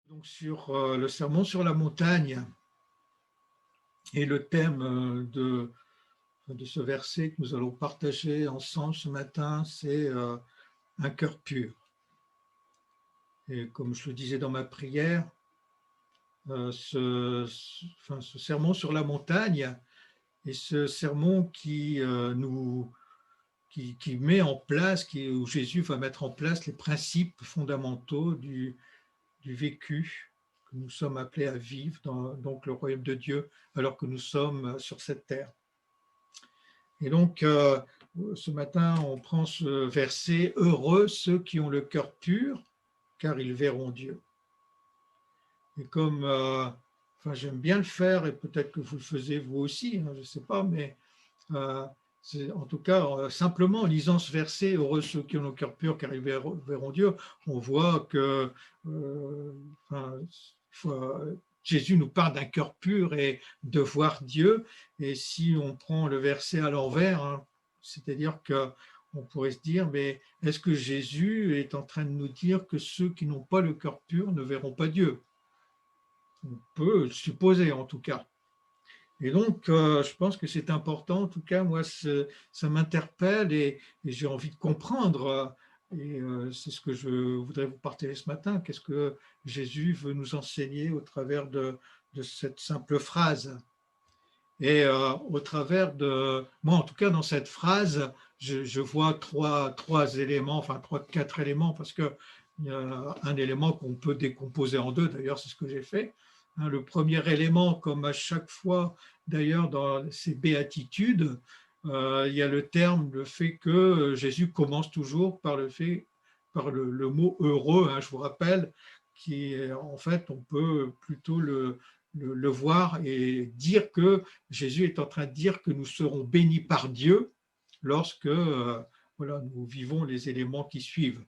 Donc sur le sermon sur la montagne, et le thème de ce verset que nous allons partager ensemble ce matin, c'est un cœur pur. Et comme je le disais dans ma prière, ce sermon sur la montagne est ce sermon qui met en place, où Jésus va mettre en place les principes fondamentaux du vécu que nous sommes appelés à vivre dans donc le royaume de Dieu alors que nous sommes sur cette terre. Et donc, ce matin, on prend ce verset « Heureux ceux qui ont le cœur pur, car ils verront Dieu ». Et comme j'aime bien le faire, et peut-être que vous le faisiez vous aussi, je ne sais pas, mais en tout cas, simplement en lisant ce verset, heureux ceux qui ont le cœur pur, car ils verront Dieu, on voit que Jésus nous parle d'un cœur pur et de voir Dieu. Et si on prend le verset à l'envers, c'est-à-dire qu'on pourrait se dire, mais est-ce que Jésus est en train de nous dire que ceux qui n'ont pas le cœur pur ne verront pas Dieu? On peut le supposer en tout cas. Et donc, je pense que c'est important, en tout cas, moi, ça m'interpelle et j'ai envie de comprendre. Et c'est ce que je voudrais vous partager ce matin. Qu'est-ce que Jésus veut nous enseigner au travers de cette simple phrase? Et au travers de... Moi, en tout cas, dans cette phrase, je vois trois éléments, enfin, quatre éléments, parce qu'il y a un élément qu'on peut décomposer en deux, d'ailleurs, c'est ce que j'ai fait. Le premier élément, comme à chaque fois, d'ailleurs, dans ces béatitudes, il y a le fait que Jésus commence toujours par le mot heureux, je vous rappelle, qui est, en fait, on peut plutôt le voir et dire que Jésus est en train de dire que nous serons bénis par Dieu lorsque voilà, nous vivons les éléments qui suivent.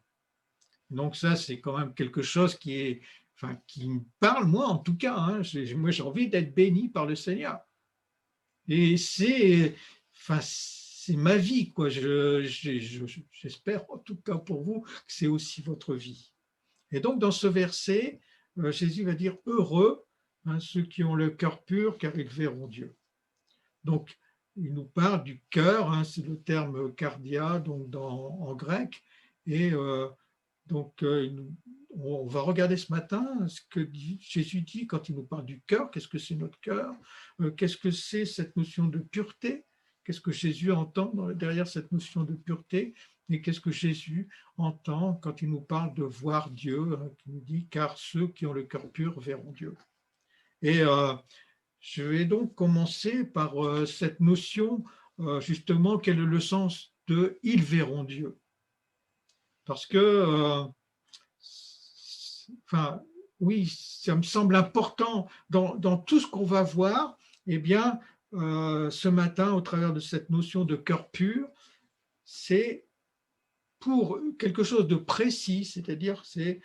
Donc ça, c'est quand même quelque chose qui me parle, moi en tout cas. Moi, j'ai envie d'être béni par le Seigneur. Et c'est ma vie, quoi. J'espère, en tout cas pour vous, que c'est aussi votre vie. Et donc, dans ce verset, Jésus va dire « Heureux ceux qui ont le cœur pur, car ils verront Dieu ». Donc, il nous parle du cœur, c'est le terme cardia donc en grec. Et on va regarder ce matin ce que Jésus dit quand il nous parle du cœur. Qu'est-ce que c'est notre cœur? Qu'est-ce que c'est cette notion de pureté? Qu'est-ce que Jésus entend derrière cette notion de pureté? Et qu'est-ce que Jésus entend quand il nous parle de voir Dieu, qui nous dit « car ceux qui ont le cœur pur verront Dieu ». Et je vais donc commencer par cette notion, justement, quel est le sens de « ils verront Dieu ». Parce que, oui, ça me semble important dans tout ce qu'on va voir, eh bien, ce matin, au travers de cette notion de cœur pur, c'est pour quelque chose de précis, c'est-à-dire c'est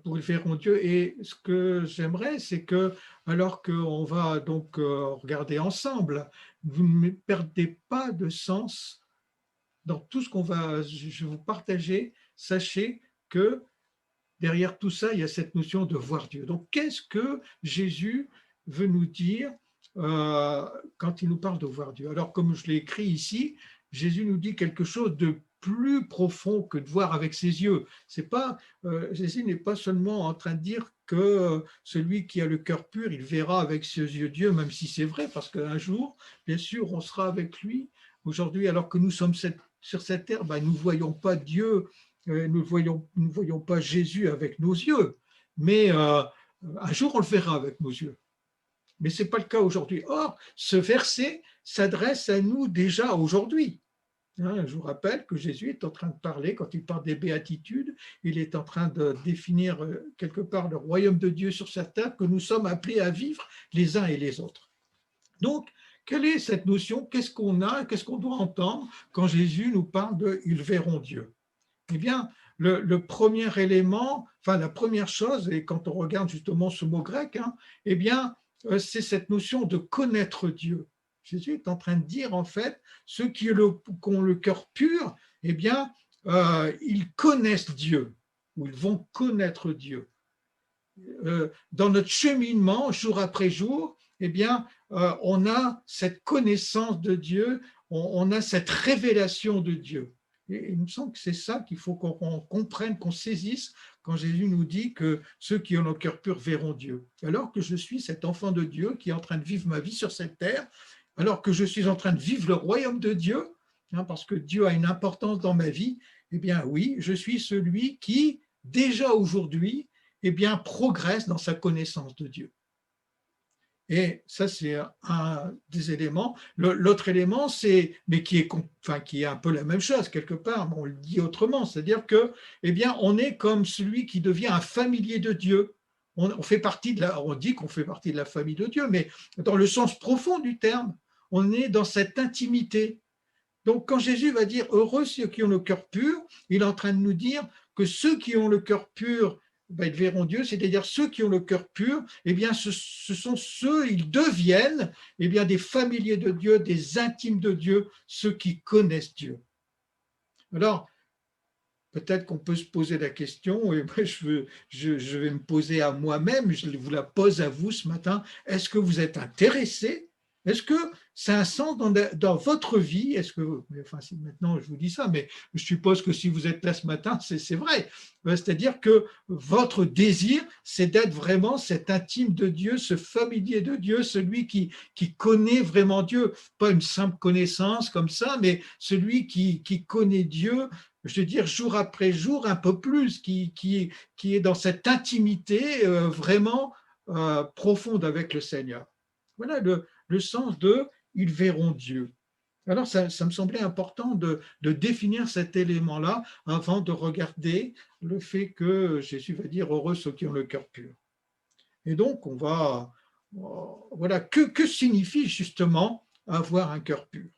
pour ils verront Dieu. Et ce que j'aimerais, c'est que, alors qu'on va donc regarder ensemble, vous ne perdez pas de sens dans tout ce je vais vous partager. Sachez que derrière tout ça, il y a cette notion de voir Dieu. Donc, qu'est-ce que Jésus veut nous dire quand il nous parle de voir Dieu? Alors, comme je l'ai écrit ici, Jésus nous dit quelque chose de plus profond que de voir avec ses yeux. Jésus n'est pas seulement en train de dire que celui qui a le cœur pur, il verra avec ses yeux Dieu, même si c'est vrai, parce qu'un jour, bien sûr, on sera avec lui. Aujourd'hui, alors que nous sommes sur cette terre, nous ne voyons pas Dieu, nous ne voyons pas Jésus avec nos yeux, mais un jour on le verra avec nos yeux. Mais ce n'est pas le cas aujourd'hui. Or, ce verset s'adresse à nous déjà aujourd'hui. Je vous rappelle que Jésus est en train de parler, quand il parle des béatitudes, il est en train de définir quelque part le royaume de Dieu sur cette terre que nous sommes appelés à vivre les uns et les autres. Donc, quelle est cette notion? Qu'est-ce qu'on a? Qu'est-ce qu'on doit entendre quand Jésus nous parle de « ils verront Dieu » ? Eh bien, le premier élément, la première chose, et quand on regarde justement ce mot grec, eh bien, c'est cette notion de connaître Dieu. Jésus est en train de dire, en fait, ceux qui ont le cœur pur, eh bien, ils connaissent Dieu, ou ils vont connaître Dieu. dans notre cheminement, jour après jour, eh bien, on a cette connaissance de Dieu, on a cette révélation de Dieu. Et il me semble que c'est ça qu'il faut qu'on comprenne, qu'on saisisse quand Jésus nous dit que ceux qui ont le cœur pur verront Dieu. Alors que je suis cet enfant de Dieu qui est en train de vivre ma vie sur cette terre, alors que je suis en train de vivre le royaume de Dieu, parce que Dieu a une importance dans ma vie, eh bien oui, je suis celui qui, déjà aujourd'hui, eh bien, progresse dans sa connaissance de Dieu. Et ça, c'est un des éléments. L'autre élément, c'est, mais qui est un peu la même chose quelque part, mais on le dit autrement, c'est-à-dire que, eh bien, on est comme celui qui devient un familier de Dieu. On fait partie on dit qu'on fait partie de la famille de Dieu, mais dans le sens profond du terme, on est dans cette intimité. Donc, quand Jésus va dire heureux ceux qui ont le cœur pur, il est en train de nous dire que ceux qui ont le cœur pur, ils verront Dieu, c'est-à-dire ceux qui ont le cœur pur, eh bien, ce sont ceux, ils deviennent eh bien, des familiers de Dieu, des intimes de Dieu, ceux qui connaissent Dieu. Alors, peut-être qu'on peut se poser la question, et moi je vais me poser à moi-même, je vous la pose à vous ce matin, est-ce que vous êtes intéressé? Est-ce que c'est un sens dans votre vie? Est-ce que, enfin, maintenant je vous dis ça, mais je suppose que si vous êtes là ce matin, c'est vrai. C'est-à-dire que votre désir, c'est d'être vraiment cet intime de Dieu, ce familier de Dieu, celui qui connaît vraiment Dieu, pas une simple connaissance comme ça, mais celui qui connaît Dieu, je veux dire, jour après jour, un peu plus, qui est dans cette intimité vraiment profonde avec le Seigneur. Voilà le sens de « ils verront Dieu ». Alors, ça me semblait important de définir cet élément-là avant de regarder le fait que Jésus va dire « heureux ceux qui ont le cœur pur ». Et donc, on va… Voilà, que signifie justement avoir un cœur pur?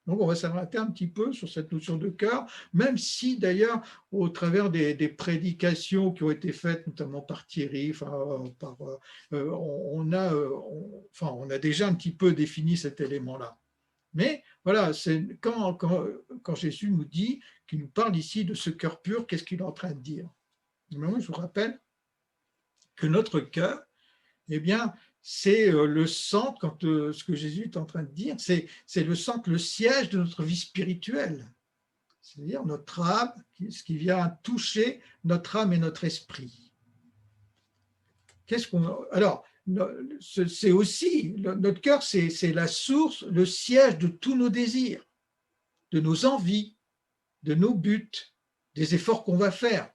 Donc, on va s'arrêter un petit peu sur cette notion de cœur, même si d'ailleurs, au travers des prédications qui ont été faites, notamment par Thierry, on a déjà un petit peu défini cet élément-là. Mais voilà, c'est quand Jésus nous dit, qu'il nous parle ici de ce cœur pur, qu'est-ce qu'il est en train de dire? Mais moi, je vous rappelle que notre cœur, eh bien, c'est le centre, ce que Jésus est en train de dire, c'est le centre, le siège de notre vie spirituelle. C'est-à-dire notre âme, ce qui vient toucher notre âme et notre esprit. Alors, c'est aussi, notre cœur, c'est la source, le siège de tous nos désirs, de nos envies, de nos buts, des efforts qu'on va faire.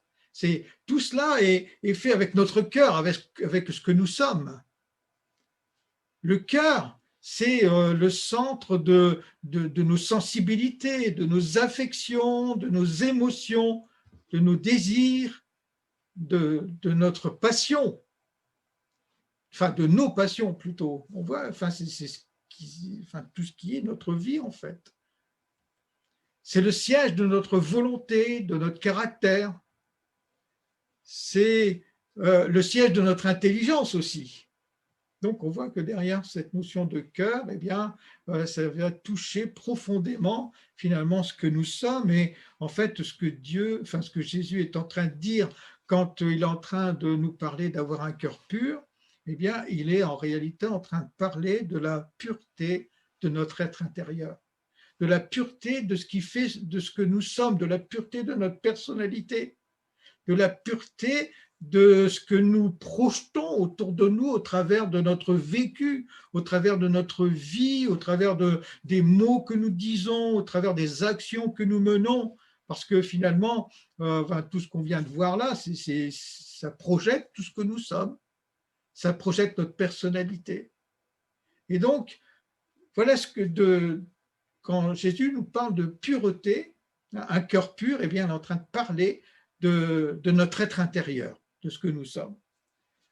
Tout cela est fait avec notre cœur, avec ce que nous sommes. Le cœur, c'est le centre de nos sensibilités, de nos affections, de nos émotions, de nos désirs, de notre passion, enfin de nos passions plutôt. On voit, c'est tout ce qui est notre vie en fait. C'est le siège de notre volonté, de notre caractère. C'est le siège de notre intelligence aussi. Donc, on voit que derrière cette notion de cœur, eh bien, ça va toucher profondément finalement ce que nous sommes et en fait ce que Jésus est en train de dire quand il est en train de nous parler d'avoir un cœur pur, eh bien, il est en réalité en train de parler de la pureté de notre être intérieur, de la pureté de ce qui fait, de ce que nous sommes, de la pureté de notre personnalité, de la pureté de ce que nous projetons autour de nous au travers de notre vécu, au travers de notre vie, au travers des mots que nous disons, au travers des actions que nous menons, parce que finalement, tout ce qu'on vient de voir là, ça projette tout ce que nous sommes, ça projette notre personnalité. Et donc, voilà quand Jésus nous parle de pureté, un cœur pur, eh bien, il est en train de parler de notre être intérieur, de ce que nous sommes.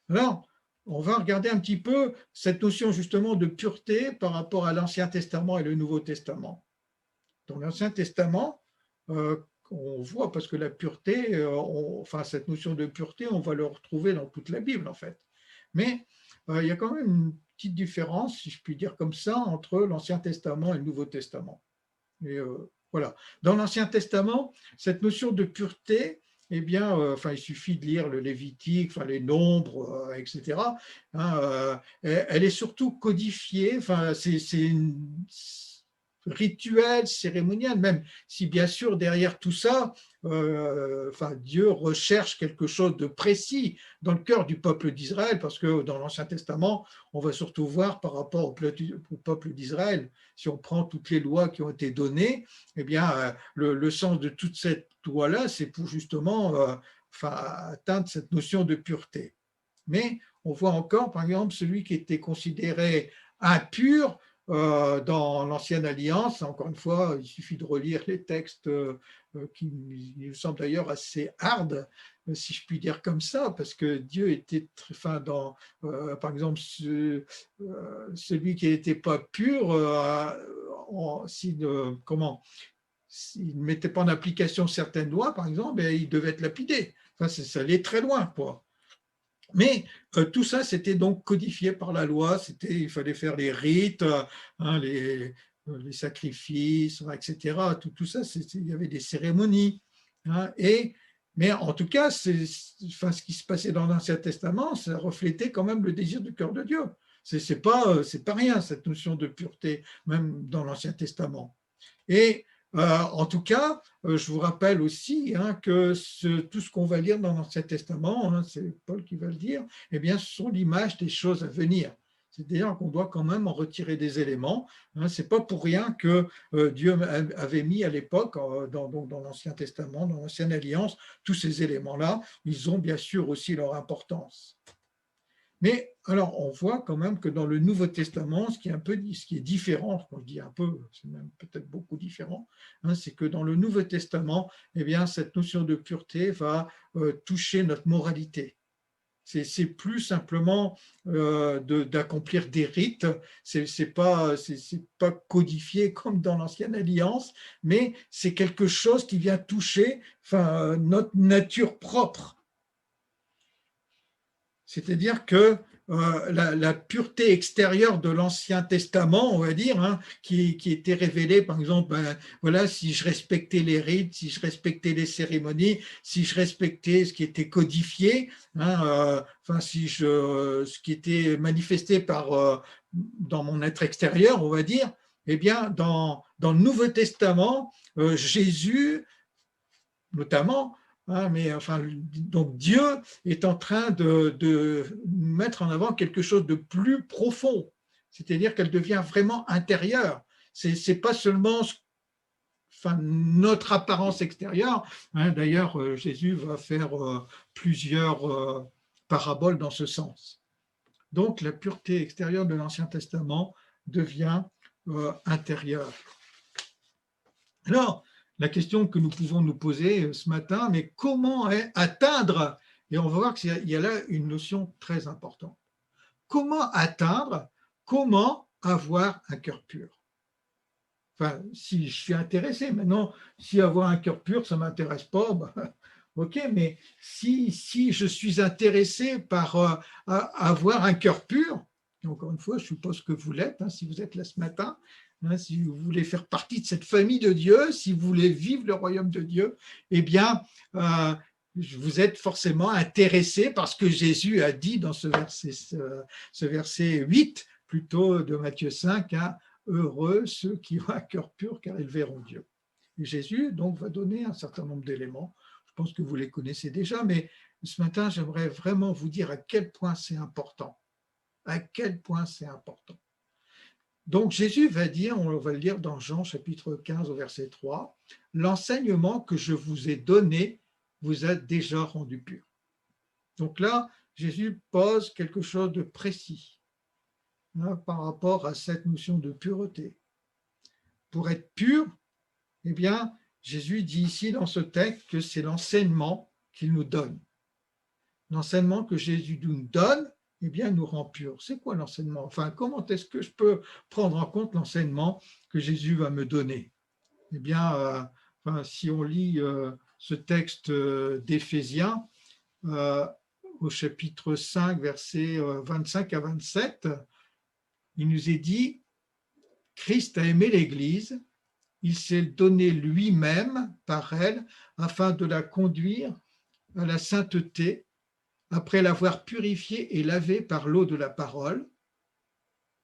Alors, on va regarder un petit peu cette notion justement de pureté par rapport à l'Ancien Testament et le Nouveau Testament. Dans l'Ancien Testament, on voit, parce que la pureté, cette notion de pureté, on va le retrouver dans toute la Bible en fait. Mais il y a quand même une petite différence, si je puis dire comme ça, entre l'Ancien Testament et le Nouveau Testament. Et voilà. Dans l'Ancien Testament, cette notion de pureté, eh bien, il suffit de lire le Lévitique, les Nombres, etc. Elle est surtout codifiée, c'est rituel, cérémonial, même si bien sûr derrière tout ça, Dieu recherche quelque chose de précis dans le cœur du peuple d'Israël, parce que dans l'Ancien Testament, on va surtout voir par rapport au peuple d'Israël, si on prend toutes les lois qui ont été données, eh bien, le sens de toute cette loi-là, c'est pour justement atteindre cette notion de pureté. Mais on voit encore, par exemple, celui qui était considéré impur dans l'Ancienne Alliance. Encore une fois, il suffit de relire les textes qui me semblent d'ailleurs assez hard, si je puis dire comme ça, parce que Dieu était par exemple, celui qui n'était pas pur, s'il ne mettait pas en application certaines lois, par exemple, il devait être lapidé. Ça allait très loin, quoi. Mais tout ça, c'était donc codifié par la loi. Il fallait faire les rites, les sacrifices, etc. Tout ça, il y avait des cérémonies. Mais en tout cas, ce qui se passait dans l'Ancien Testament, ça reflétait quand même le désir du cœur de Dieu. C'est pas rien, cette notion de pureté, même dans l'Ancien Testament. Et en tout cas, je vous rappelle aussi que tout ce qu'on va lire dans l'Ancien Testament, c'est Paul qui va le dire, eh bien, ce sont l'image des choses à venir. C'est-à-dire qu'on doit quand même en retirer des éléments. Ce n'est pas pour rien que Dieu avait mis à l'époque, dans l'Ancien Testament, dans l'Ancienne Alliance, tous ces éléments-là. Ils ont bien sûr aussi leur importance. Mais alors, on voit quand même que dans le Nouveau Testament, ce qui est différent, quand je dis un peu, c'est même peut-être beaucoup différent, c'est que dans le Nouveau Testament, eh bien, cette notion de pureté va toucher notre moralité. C'est plus simplement d'accomplir des rites, c'est pas codifié comme dans l'Ancienne Alliance, mais c'est quelque chose qui vient toucher notre nature propre. C'est-à-dire que la pureté extérieure de l'Ancien Testament, on va dire, qui était révélée, par exemple, si je respectais les rites, si je respectais les cérémonies, si je respectais ce qui était codifié, ce qui était manifesté dans mon être extérieur, on va dire, eh bien, dans le Nouveau Testament, Jésus, notamment, donc Dieu est en train de mettre en avant quelque chose de plus profond, c'est-à-dire qu'elle devient vraiment intérieure. C'est pas seulement notre apparence extérieure. D'ailleurs, Jésus va faire plusieurs paraboles dans ce sens. Donc la pureté extérieure de l'Ancien Testament devient intérieure. Alors, la question que nous pouvons nous poser ce matin, mais comment atteindre, et on va voir qu'il y a là une notion très importante. Comment atteindre, comment avoir un cœur pur? Si je suis intéressé, maintenant, si avoir un cœur pur, ça ne m'intéresse pas, ok, mais si je suis intéressé par avoir un cœur pur, encore une fois, je suppose que vous l'êtes, si vous êtes là ce matin, si vous voulez faire partie de cette famille de Dieu, si vous voulez vivre le royaume de Dieu, eh bien, vous êtes forcément intéressé par ce que Jésus a dit dans ce verset 8, plutôt de Matthieu 5, heureux ceux qui ont un cœur pur, car ils verront Dieu. Et Jésus, donc, va donner un certain nombre d'éléments. Je pense que vous les connaissez déjà, mais ce matin, j'aimerais vraiment vous dire à quel point c'est important. À quel point c'est important. Donc Jésus va dire, on va le lire dans Jean chapitre 15 au verset 3, « L'enseignement que je vous ai donné vous a déjà rendu pur. » Donc là, Jésus pose quelque chose de précis par rapport à cette notion de pureté. Pour être pur, eh bien, Jésus dit ici dans ce texte que c'est l'enseignement qu'il nous donne. L'enseignement que Jésus nous donne, eh bien, nous rend purs. C'est quoi l'enseignement? Comment est-ce que je peux prendre en compte l'enseignement que Jésus va me donner? Eh bien, si on lit ce texte d'Éphésiens, au chapitre 5, versets 25 à 27, il nous est dit, Christ a aimé l'Église, il s'est donné lui-même par elle afin de la conduire à la sainteté après l'avoir purifié et lavé par l'eau de la parole,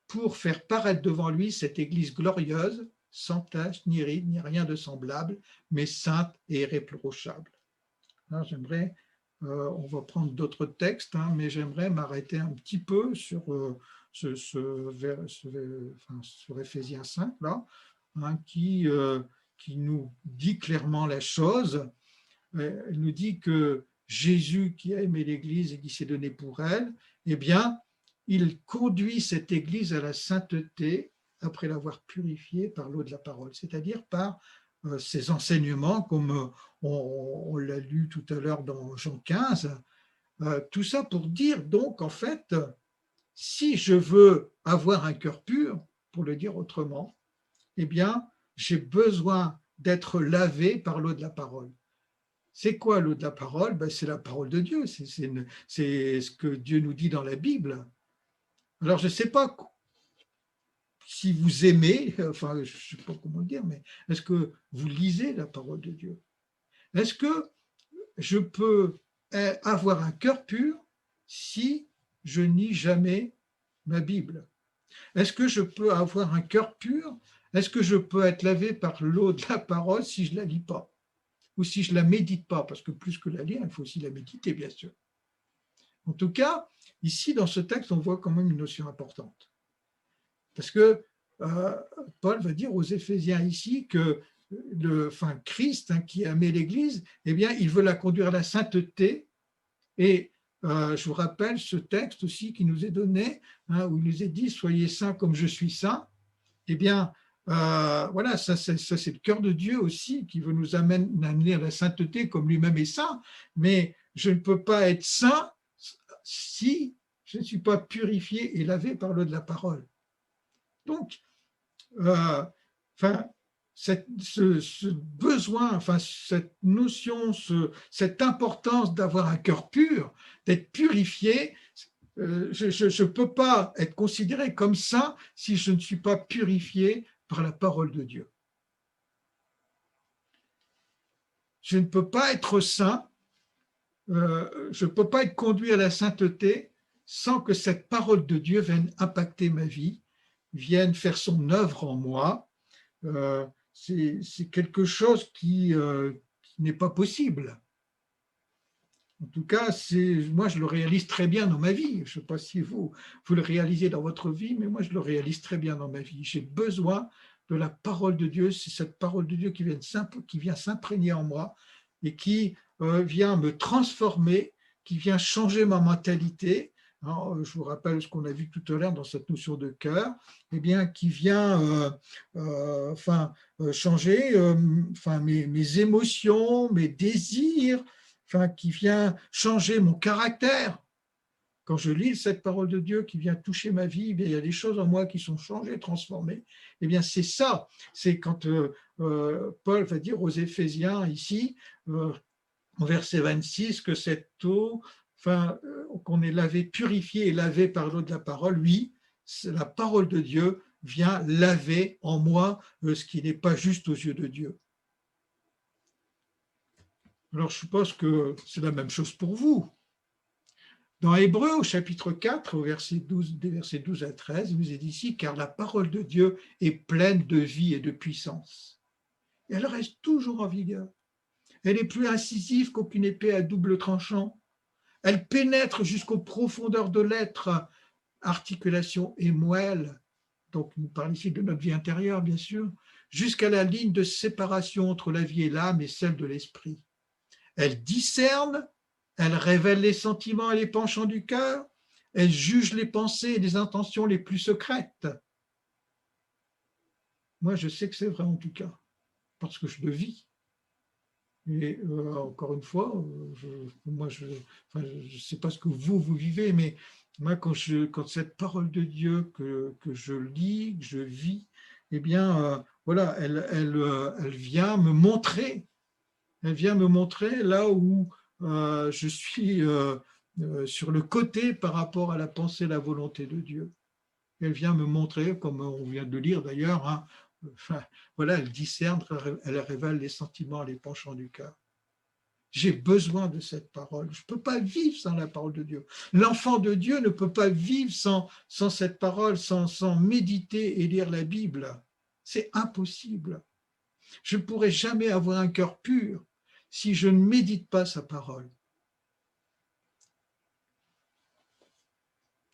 pour faire paraître devant lui cette Église glorieuse, sans tache, ni ride, ni rien de semblable, mais sainte et irréprochable. Alors, j'aimerais, on va prendre d'autres textes, hein, mais j'aimerais m'arrêter un petit peu sur, sur Éphésiens 5, là, hein, qui nous dit clairement la chose. Elle nous dit que Jésus, qui a aimé l'Église et qui s'est donné pour elle, eh bien, il conduit cette Église à la sainteté après l'avoir purifiée par l'eau de la parole, c'est-à-dire par ses enseignements, comme on l'a lu tout à l'heure dans Jean 15. Tout ça pour dire donc, en fait, si je veux avoir un cœur pur, pour le dire autrement, eh bien, j'ai besoin d'être lavé par l'eau de la parole. C'est quoi l'eau de la parole? Ben, c'est la parole de Dieu, c'est ce que Dieu nous dit dans la Bible. Alors, je ne sais pas si vous aimez, enfin, je ne sais pas comment dire, mais est-ce que vous lisez la parole de Dieu? Est-ce que je peux avoir un cœur pur si je ne lis jamais ma Bible? Est-ce que je peux avoir un cœur pur? Est-ce que je peux être lavé par l'eau de la parole si je ne la lis pas? Ou si je ne la médite pas? Parce que plus que la lire, il faut aussi la méditer, bien sûr. En tout cas, ici, dans ce texte, on voit quand même une notion importante. Parce que Paul va dire aux Éphésiens ici que Christ, hein, qui a aimé l'Église, eh bien, il veut la conduire à la sainteté. Et je vous rappelle ce texte aussi qui nous est donné, hein, où il nous est dit « Soyez saints comme je suis saint ». Eh bien, voilà, ça c'est le cœur de Dieu aussi qui veut nous amener à la sainteté comme lui-même est saint. Mais je ne peux pas être saint si je ne suis pas purifié et lavé par l'eau de la parole. Donc, ce besoin, enfin, cette notion, cette importance d'avoir un cœur pur, d'être purifié, je ne peux pas être considéré comme saint si je ne suis pas purifié par la parole de Dieu. Je ne peux pas être saint, je ne peux pas être conduit à la sainteté sans que cette parole de Dieu vienne impacter ma vie, vienne faire son œuvre en moi. C'est quelque chose qui n'est pas possible. En tout cas, moi, je le réalise très bien dans ma vie. Je ne sais pas si vous le réalisez dans votre vie, mais moi, je le réalise très bien dans ma vie. J'ai besoin de la parole de Dieu. C'est cette parole de Dieu qui vient s'imprégner en moi et qui vient me transformer, qui vient changer ma mentalité. Alors, je vous rappelle ce qu'on a vu tout à l'heure dans cette notion de cœur, eh bien, qui vient changer mes émotions, mes désirs, qui vient changer mon caractère. Quand je lis cette parole de Dieu qui vient toucher ma vie, il y a des choses en moi qui sont changées, transformées. Eh bien, c'est ça. C'est quand Paul va dire aux Éphésiens ici, en verset 26, que cette eau, qu'on est lavé, purifié et lavé par l'eau de la parole, oui, la parole de Dieu vient laver en moi ce qui n'est pas juste aux yeux de Dieu. Alors, je suppose que c'est la même chose pour vous. Dans Hébreux, au chapitre 4, des versets 12 à 13, il nous est dit ici « Car la parole de Dieu est pleine de vie et de puissance. Et elle reste toujours en vigueur. Elle est plus incisive qu'aucune épée à double tranchant. Elle pénètre jusqu'aux profondeurs de l'être, articulation et moelle. » Donc, il nous parle ici de notre vie intérieure, bien sûr, jusqu'à la ligne de séparation entre la vie et l'âme et celle de l'esprit. Elle discerne, elle révèle les sentiments et les penchants du cœur, elle juge les pensées et les intentions les plus secrètes. Moi, je sais que c'est vrai en tout cas, parce que je le vis. Et encore une fois, je ne sais pas ce que vous vivez, mais moi, quand cette parole de Dieu que je lis, que je vis, eh bien, voilà, elle vient me montrer. Elle vient me montrer là où je suis sur le côté par rapport à la pensée et la volonté de Dieu. Elle vient me montrer, comme on vient de lire d'ailleurs, hein, voilà, elle discerne, elle révèle les sentiments, les penchants du cœur. J'ai besoin de cette parole. Je ne peux pas vivre sans la parole de Dieu. L'enfant de Dieu ne peut pas vivre sans cette parole, sans méditer et lire la Bible. C'est impossible. Je ne pourrai jamais avoir un cœur pur si je ne médite pas sa parole.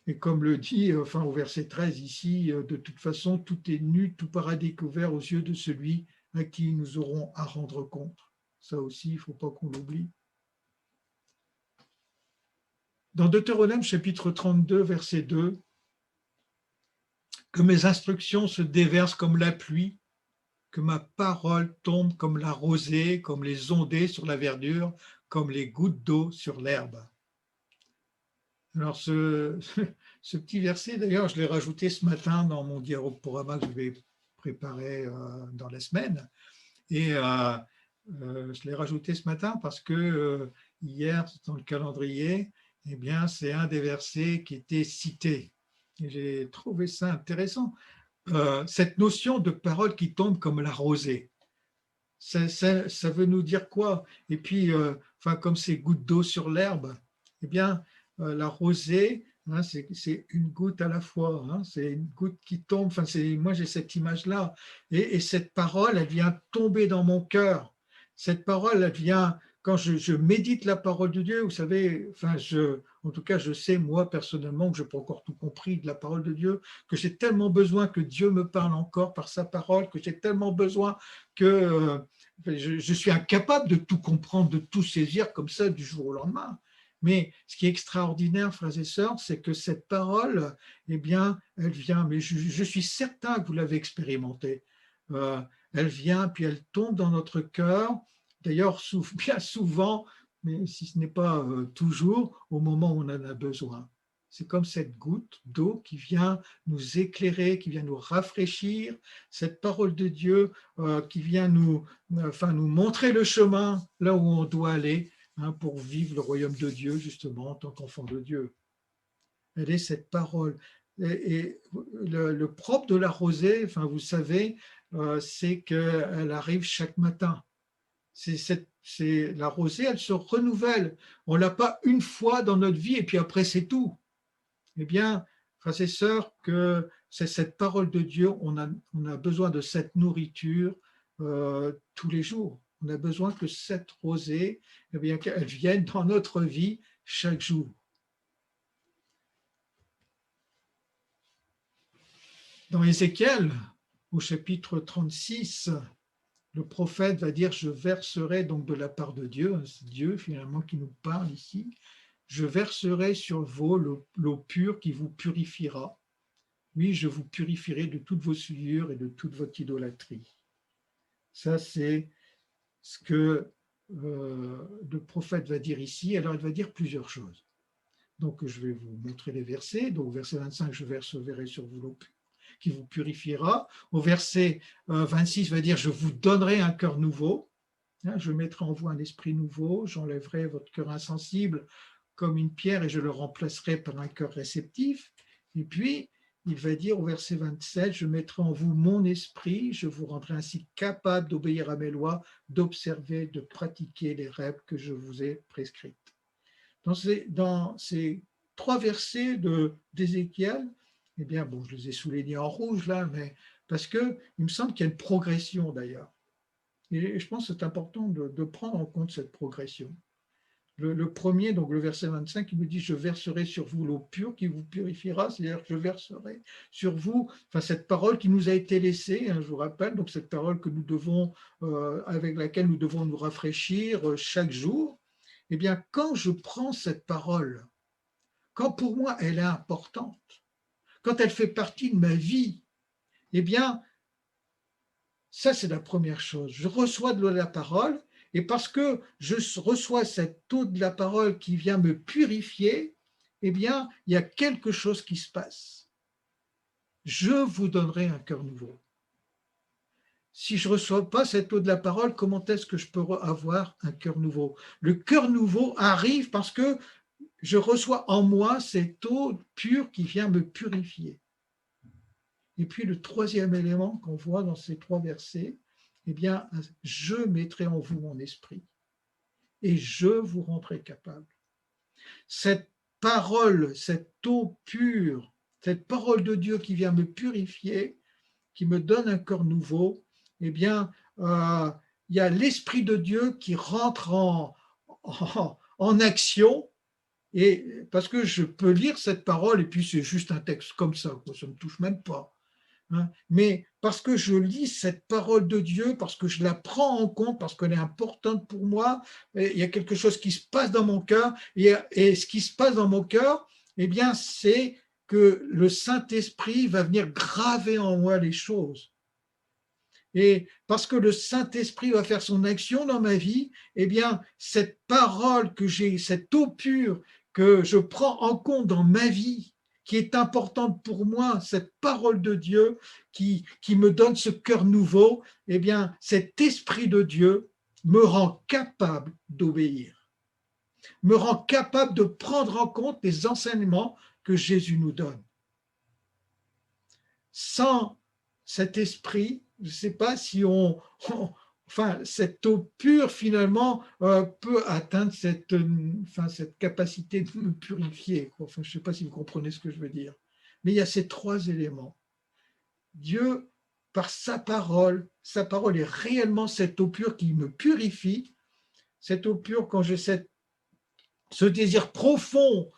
Et comme le dit au verset 13 ici, de toute façon, tout est nu, tout paraît découvert aux yeux de celui à qui nous aurons à rendre compte. Ça aussi, il ne faut pas qu'on l'oublie. Dans Deutéronome chapitre 32, verset 2, que mes instructions se déversent comme la pluie, que ma parole tombe comme la rosée, comme les ondées sur la verdure, comme les gouttes d'eau sur l'herbe. Alors ce petit verset, d'ailleurs, je l'ai rajouté ce matin dans mon diaporama que je vais préparer dans la semaine. Et je l'ai rajouté ce matin parce que hier, dans le calendrier, eh bien, c'est un des versets qui était cité. Et j'ai trouvé ça intéressant. Cette notion de parole qui tombe comme la rosée, ça veut nous dire quoi? Et puis, comme ces gouttes d'eau sur l'herbe, eh bien, la rosée, hein, c'est une goutte à la fois, hein, c'est une goutte qui tombe. Moi, j'ai cette image-là. Et cette parole, elle vient tomber dans mon cœur. Cette parole, elle vient, quand je médite la parole de Dieu, vous savez, en tout cas, je sais, moi, personnellement, que je n'ai pas encore tout compris de la parole de Dieu, que j'ai tellement besoin que Dieu me parle encore par sa parole, que j'ai tellement besoin que je suis incapable de tout comprendre, de tout saisir comme ça du jour au lendemain. Mais ce qui est extraordinaire, frères et sœurs, c'est que cette parole, eh bien, elle vient, mais je suis certain que vous l'avez expérimenté. Elle vient, puis elle tombe dans notre cœur. D'ailleurs, bien souvent, mais si ce n'est pas toujours, au moment où on en a besoin. C'est comme cette goutte d'eau qui vient nous éclairer, qui vient nous rafraîchir, cette parole de Dieu qui vient nous montrer le chemin là où on doit aller, hein, pour vivre le royaume de Dieu, justement, en tant qu'enfant de Dieu. Elle est cette parole. Et le propre de la rosée, vous savez, c'est qu'elle arrive chaque matin. La rosée, elle se renouvelle. On ne l'a pas une fois dans notre vie et puis après c'est tout. Eh bien, frères et sœurs, que c'est cette parole de Dieu, on a besoin de cette nourriture tous les jours. On a besoin que cette rosée, eh bien, qu'elle vienne dans notre vie chaque jour. Dans Ézéchiel, au chapitre 36, le prophète va dire « Je verserai donc de la part de Dieu », c'est Dieu finalement qui nous parle ici, « Je verserai sur vous l'eau pure qui vous purifiera. Oui, je vous purifierai de toutes vos souillures et de toute votre idolâtrie. » Ça, c'est ce que le prophète va dire ici. Alors, il va dire plusieurs choses. Donc, je vais vous montrer les versets. Donc, verset 25, je verserai sur vous l'eau qui vous purifiera. Au verset 26, va dire, je vous donnerai un cœur nouveau. Je mettrai en vous un esprit nouveau. J'enlèverai votre cœur insensible comme une pierre et je le remplacerai par un cœur réceptif. Et puis, il va dire au verset 27, je mettrai en vous mon esprit, je vous rendrai ainsi capable d'obéir à mes lois, d'observer, de pratiquer les règles que je vous ai prescrites. Dans ces 3 versets d'Ézéchiel, eh bien, bon, je les ai soulignés en rouge là, mais parce qu'il me semble qu'il y a une progression d'ailleurs. Et je pense que c'est important de prendre en compte cette progression. Le premier, donc le verset 25, il nous dit « Je verserai sur vous l'eau pure qui vous purifiera », c'est-à-dire que je verserai sur vous, cette parole qui nous a été laissée, hein, je vous rappelle, donc cette parole que nous devons, avec laquelle nous devons nous rafraîchir chaque jour. Eh bien, quand je prends cette parole, quand pour moi elle est importante, quand elle fait partie de ma vie, eh bien, ça c'est la première chose. Je reçois de la parole, et parce que je reçois cette eau de la parole qui vient me purifier, eh bien, il y a quelque chose qui se passe. Je vous donnerai un cœur nouveau. Si je ne reçois pas cette eau de la parole, comment est-ce que je peux avoir un cœur nouveau? Le cœur nouveau arrive parce que je reçois en moi cette eau pure qui vient me purifier. Et puis le troisième élément qu'on voit dans ces 3 versets, eh bien, je mettrai en vous mon esprit. et je vous rendrai capable. Cette parole, cette eau pure, cette parole de Dieu qui vient me purifier, qui me donne un corps nouveau, eh bien, il y a l'Esprit de Dieu qui rentre en action, et parce que je peux lire cette parole et puis c'est juste un texte comme ça, ça ne me touche même pas. Hein. Mais parce que je lis cette parole de Dieu, parce que je la prends en compte, parce qu'elle est importante pour moi, il y a quelque chose qui se passe dans mon cœur, et ce qui se passe dans mon cœur, eh bien, c'est que le Saint-Esprit va venir graver en moi les choses. Et parce que le Saint-Esprit va faire son action dans ma vie, eh bien, cette parole que j'ai, cette eau pure que je prends en compte dans ma vie, qui est importante pour moi, cette parole de Dieu qui me donne ce cœur nouveau, eh bien, cet Esprit de Dieu me rend capable d'obéir, me rend capable de prendre en compte les enseignements que Jésus nous donne. Sans cet esprit, je ne sais pas si enfin, cette eau pure finalement peut atteindre cette capacité de me purifier. Enfin, je ne sais pas si vous comprenez ce que je veux dire. Mais il y a ces trois éléments. Dieu, par sa parole est réellement cette eau pure qui me purifie. Cette eau pure, quand j'ai ce désir profond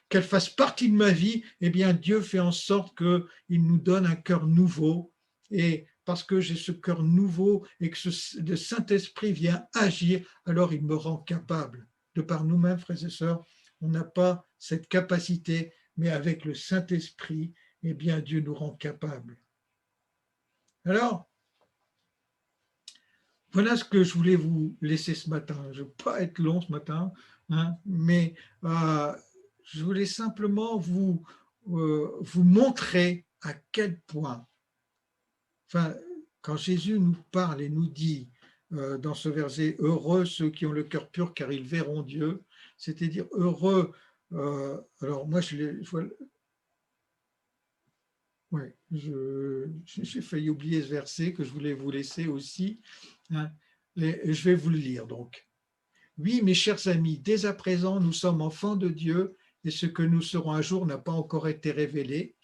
qu'elle fasse partie de ma vie, eh bien Dieu fait en sorte qu'il nous donne un cœur nouveau. Et parce que j'ai ce cœur nouveau et que le Saint-Esprit vient agir, alors il me rend capable. De par nous-mêmes, frères et sœurs, on n'a pas cette capacité, mais avec le Saint-Esprit, eh bien Dieu nous rend capable. Alors, voilà ce que je voulais vous laisser ce matin. Je ne veux pas être long ce matin, mais je voulais simplement vous montrer à quel point, enfin, quand Jésus nous parle et nous dit dans ce verset, heureux ceux qui ont le cœur pur car ils verront Dieu, c'est-à-dire heureux, alors moi ouais, j'ai failli oublier ce verset que je voulais vous laisser aussi, et je vais vous le lire donc. Oui, mes chers amis, dès à présent, nous sommes enfants de Dieu et ce que nous serons un jour n'a pas encore été révélé.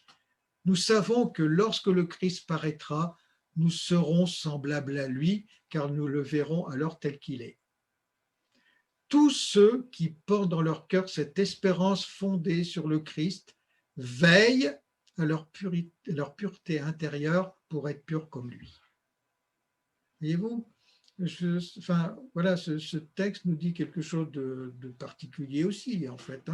Nous savons que lorsque le Christ paraîtra, nous serons semblables à lui, car nous le verrons alors tel qu'il est. Tous ceux qui portent dans leur cœur cette espérance fondée sur le Christ veillent à leur pureté intérieure pour être purs comme lui. Voyez-vous, voilà, ce texte nous dit quelque chose de particulier aussi, en fait.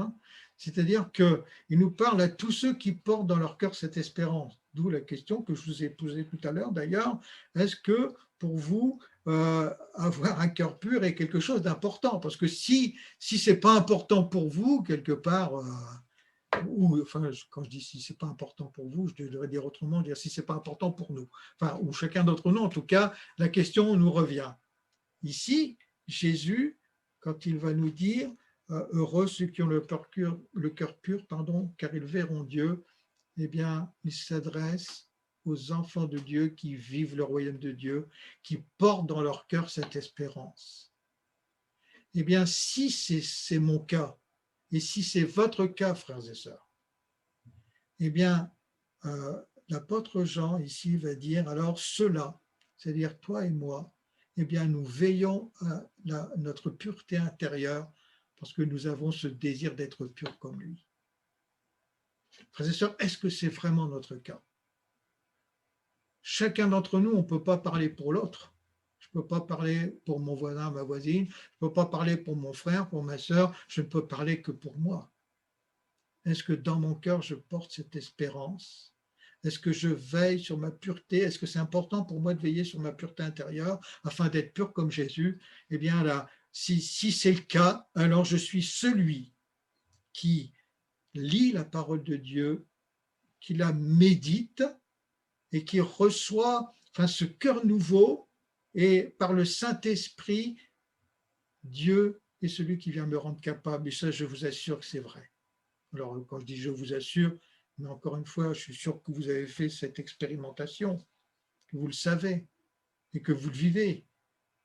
C'est-à-dire qu'il nous parle à tous ceux qui portent dans leur cœur cette espérance. D'où la question que je vous ai posée tout à l'heure, d'ailleurs. Est-ce que, pour vous, avoir un cœur pur est quelque chose d'important? Parce que si ce n'est pas important pour vous, quelque part, ou enfin, quand je dis si ce n'est pas important pour vous, je devrais dire autrement, dire si ce n'est pas important pour nous, enfin, ou chacun d'entre nous, en tout cas, la question nous revient. Ici, Jésus, quand il va nous dire heureux ceux qui ont le cœur pur, car ils verront Dieu, eh bien, il s'adresse aux enfants de Dieu qui vivent le royaume de Dieu, qui portent dans leur cœur cette espérance. Eh bien, si c'est mon cas, et si c'est votre cas, frères et sœurs, eh bien, l'apôtre Jean ici va dire, alors ceux-là, c'est-à-dire toi et moi, eh bien, nous veillons à notre pureté intérieure parce que nous avons ce désir d'être purs comme lui. Frères et sœurs, est-ce que c'est vraiment notre cas? Chacun d'entre nous, on ne peut pas parler pour l'autre. Je ne peux pas parler pour mon voisin, ma voisine, je ne peux pas parler pour mon frère, pour ma sœur, je ne peux parler que pour moi. Est-ce que dans mon cœur, je porte cette espérance? Est-ce que je veille sur ma pureté? Est-ce que c'est important pour moi de veiller sur ma pureté intérieure afin d'être pur comme Jésus? Eh bien là, si c'est le cas, alors je suis celui qui lit la parole de Dieu, qui la médite et qui reçoit ce cœur nouveau, et par le Saint-Esprit, Dieu est celui qui vient me rendre capable. Et ça, je vous assure que c'est vrai. Alors, quand je dis je vous assure, mais encore une fois, je suis sûr que vous avez fait cette expérimentation, que vous le savez et que vous le vivez.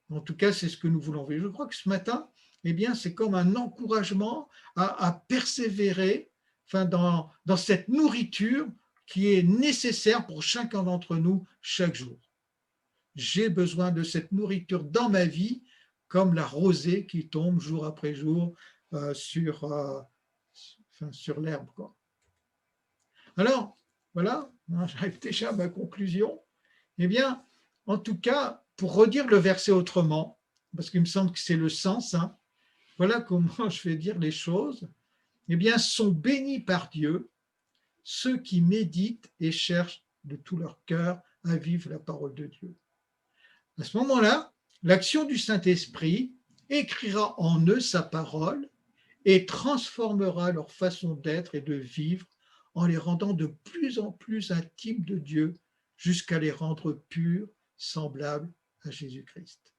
En tout cas, c'est ce que nous voulons vivre. Je crois que ce matin, eh bien, c'est comme un encouragement à persévérer dans cette nourriture qui est nécessaire pour chacun d'entre nous chaque jour. J'ai besoin de cette nourriture dans ma vie, comme la rosée qui tombe jour après jour sur l'herbe. Alors, voilà, j'arrive déjà à ma conclusion. Eh bien, en tout cas, pour redire le verset autrement, parce qu'il me semble que c'est le sens, voilà comment je vais dire les choses, eh bien, sont bénis par Dieu ceux qui méditent et cherchent de tout leur cœur à vivre la parole de Dieu. À ce moment-là, l'action du Saint-Esprit écrira en eux sa parole et transformera leur façon d'être et de vivre en les rendant de plus en plus intimes de Dieu jusqu'à les rendre purs, semblables à Jésus-Christ.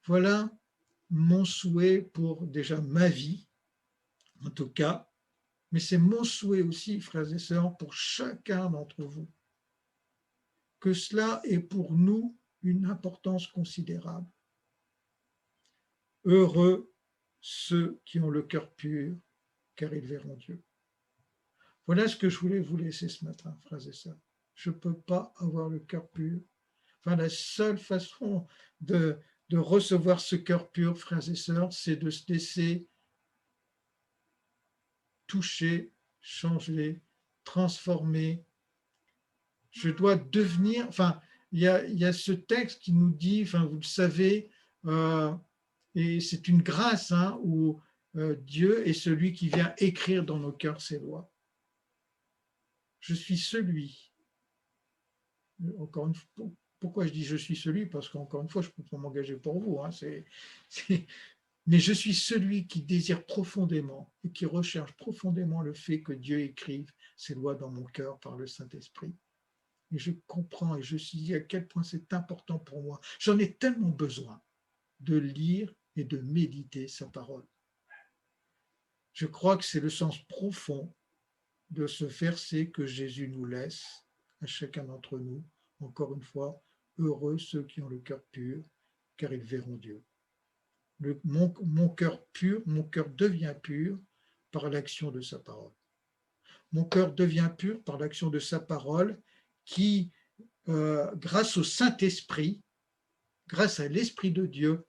Voilà mon souhait pour déjà ma vie, en tout cas, mais c'est mon souhait aussi, frères et sœurs, pour chacun d'entre vous, que cela ait pour nous une importance considérable. Heureux ceux qui ont le cœur pur, car ils verront Dieu. Voilà ce que je voulais vous laisser ce matin, frères et sœurs. Je ne peux pas avoir le cœur pur. La seule façon de recevoir ce cœur pur, frères et sœurs, c'est de se laisser toucher, changer, transformer. Je dois devenir, il y a ce texte qui nous dit, vous le savez, et c'est une grâce où Dieu est celui qui vient écrire dans nos cœurs ses lois. Je suis celui. Encore une fois, pourquoi je dis je suis celui? Parce qu'encore une fois, je ne peux pas m'engager pour vous. Mais je suis celui qui désire profondément et qui recherche profondément le fait que Dieu écrive ses lois dans mon cœur par le Saint-Esprit. Et je comprends et je suis à quel point c'est important pour moi. J'en ai tellement besoin de lire et de méditer sa parole. Je crois que c'est le sens profond de ce verset que Jésus nous laisse à chacun d'entre nous. Encore une fois, heureux ceux qui ont le cœur pur, car ils verront Dieu. Mon cœur pur, mon cœur devient pur par l'action de sa parole. Mon cœur devient pur par l'action de sa parole qui, grâce au Saint-Esprit, grâce à l'Esprit de Dieu,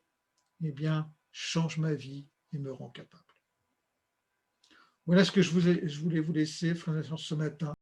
eh bien, change ma vie et me rend capable. Voilà ce que je voulais vous laisser, frères et sœurs, ce matin.